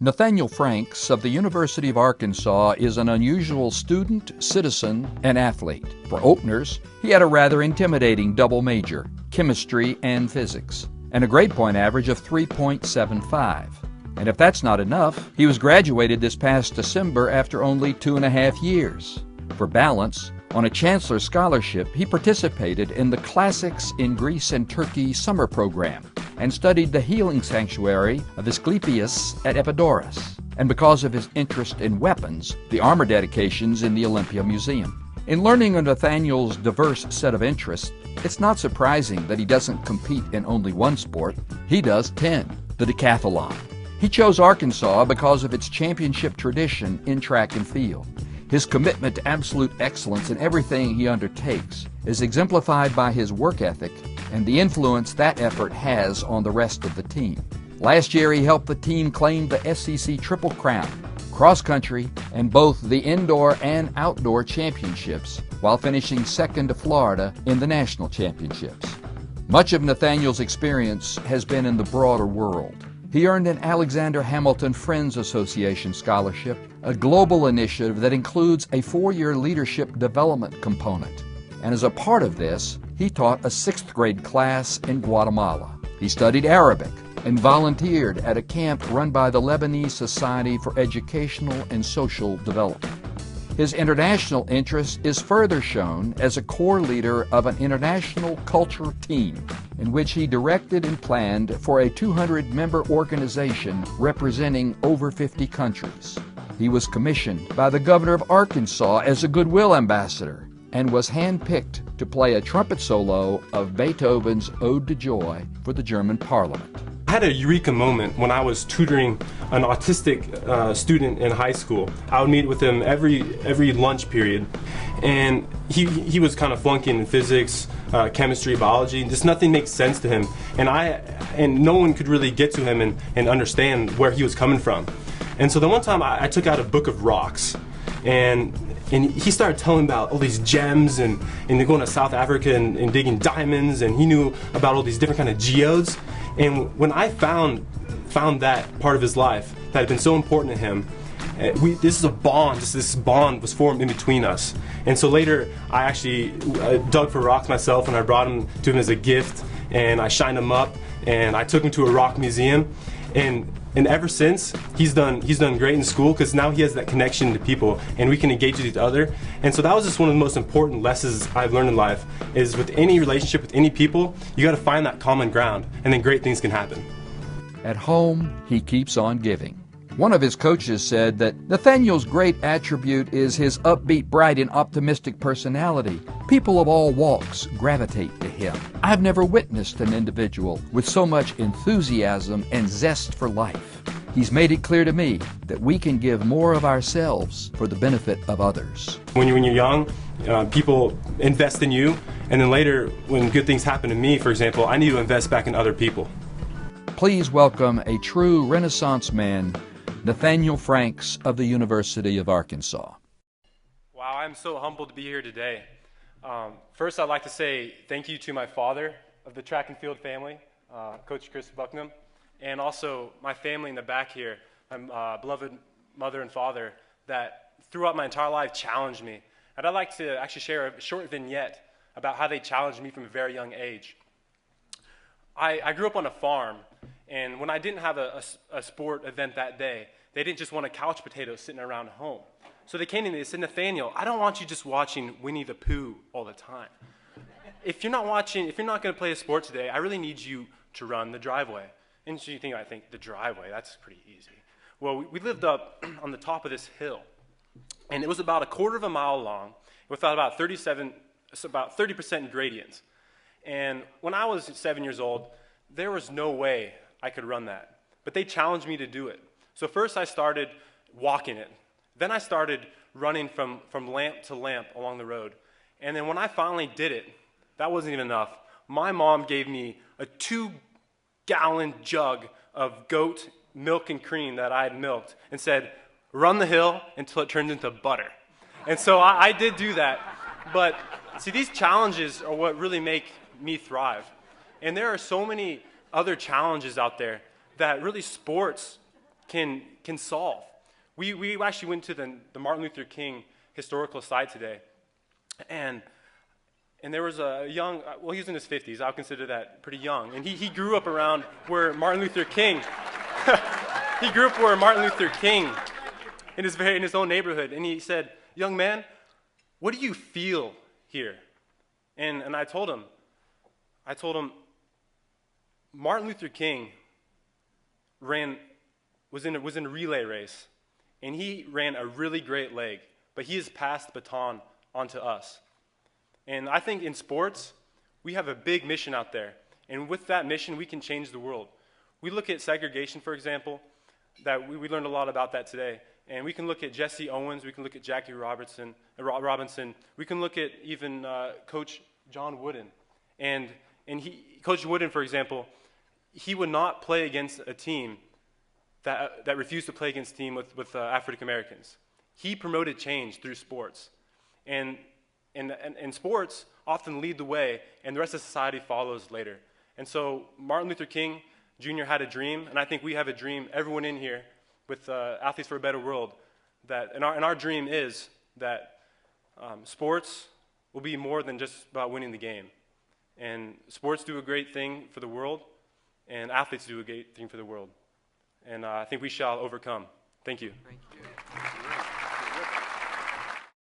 Nathaniel Franks of the University of Arkansas is an unusual student, citizen, and athlete. For openers, he had a rather intimidating double major, chemistry and physics, and a grade point average of 3.75. And if that's not enough, he was graduated this past December after only 2.5 years. For balance, on a Chancellor Scholarship, he participated in the Classics in Greece and Turkey summer program and studied the healing sanctuary of Asclepius at Epidaurus, and because of his interest in weapons, the armor dedications in the Olympia Museum. In learning of Nathaniel's diverse set of interests, it's not surprising that he doesn't compete in only one sport. He does 10, the decathlon. He chose Arkansas because of its championship tradition in track and field. His commitment to absolute excellence in everything he undertakes is exemplified by his work ethic and the influence that effort has on the rest of the team. Last year, he helped the team claim the SEC Triple Crown, cross country, and both the indoor and outdoor championships, while finishing second to Florida in the national championships. Much of Nathaniel's experience has been in the broader world. He earned an Alexander Hamilton Friends Association scholarship, a global initiative that includes a 4-year leadership development component. And as a part of this, he taught a 6th grade class in Guatemala. He studied Arabic and volunteered at a camp run by the Lebanese Society for Educational and Social Development. His international interest is further shown as a core leader of an international culture team in which he directed and planned for a 200-member organization representing over 50 countries. He was commissioned by the governor of Arkansas as a Goodwill Ambassador and was handpicked to play a trumpet solo of Beethoven's Ode to Joy for the German Parliament. I had a eureka moment when I was tutoring an autistic student in high school. I would meet with him every lunch period, and he was kind of flunking in physics, chemistry, biology. Just nothing makes sense to him, and no one could really get to him and understand where he was coming from. And so then one time I took out a book of rocks, and he started telling about all these gems and going to South Africa and digging diamonds, and he knew about all these different kind of geodes. And when I found that part of his life that had been so important to him, this is a bond. This bond was formed in between us. And so later, I actually dug for rocks myself, and I brought them to him as a gift, and I shined them up, and I took him to a rock museum, and ever since, he's done great in school because now he has that connection to people, and we can engage with each other. And so that was just one of the most important lessons I've learned in life, is with any relationship with any people, you got to find that common ground, and then great things can happen. At home, he keeps on giving. One of his coaches said that Nathaniel's great attribute is his upbeat, bright, and optimistic personality. People of all walks gravitate to him. I've never witnessed an individual with so much enthusiasm and zest for life. He's made it clear to me that we can give more of ourselves for the benefit of others. When you're young, people invest in you, and then later, when good things happen to me, for example, I need to invest back in other people. Please welcome a true Renaissance man, Nathaniel Franks of the University of Arkansas. Wow, I'm so humbled to be here today. First, I'd like to say thank you to my father of the track and field family, Coach Chris Bucknam, and also my family in the back here, my beloved mother and father, that throughout my entire life challenged me. And I'd like to actually share a short vignette about how they challenged me from a very young age. I grew up on a farm, and when I didn't have a sport event that day, they didn't just want a couch potato sitting around home. So they came to me and they said, Nathaniel, I don't want you just watching Winnie the Pooh all the time. If you're not going to play a sport today, I really need you to run the driveway. And so you think, I think, the driveway, that's pretty easy. Well, we lived up on the top of this hill, and it was about 1/4 mile long, with about 30% gradients. And when I was 7 years old, there was no way I could run that. But they challenged me to do it. So first I started walking it. Then I started running from lamp to lamp along the road. And then when I finally did it, that wasn't even enough. My mom gave me a 2-gallon jug of goat milk and cream that I had milked and said, run the hill until it turns into butter. And so I did do that. But see, these challenges are what really make me thrive. And there are so many other challenges out there that really sports can solve. We actually went to the Martin Luther King historical site today, and there was a young, well, he was in his 50s. I'll consider that pretty young. And he grew up around where Martin Luther King, he grew up where Martin Luther King in his own neighborhood. And he said, young man, what do you feel here? And I told him, Martin Luther King was in a relay race, and he ran a really great leg, but he has passed the baton on to us. And I think in sports, we have a big mission out there, and with that mission, we can change the world. We look at segregation, for example, that we learned a lot about that today, and we can look at Jesse Owens, we can look at Jackie Robinson, we can look at even Coach John Wooden, and Coach Wooden, for example, he would not play against a team that refused to play against a team with African Americans. He promoted change through sports, and sports often lead the way, and the rest of society follows later. And so Martin Luther King Jr. had a dream, and I think we have a dream, everyone in here, with Athletes for a Better World, and our dream is that sports will be more than just about winning the game. And sports do a great thing for the world, and athletes do a great thing for the world. And I think we shall overcome. Thank you. Thank you.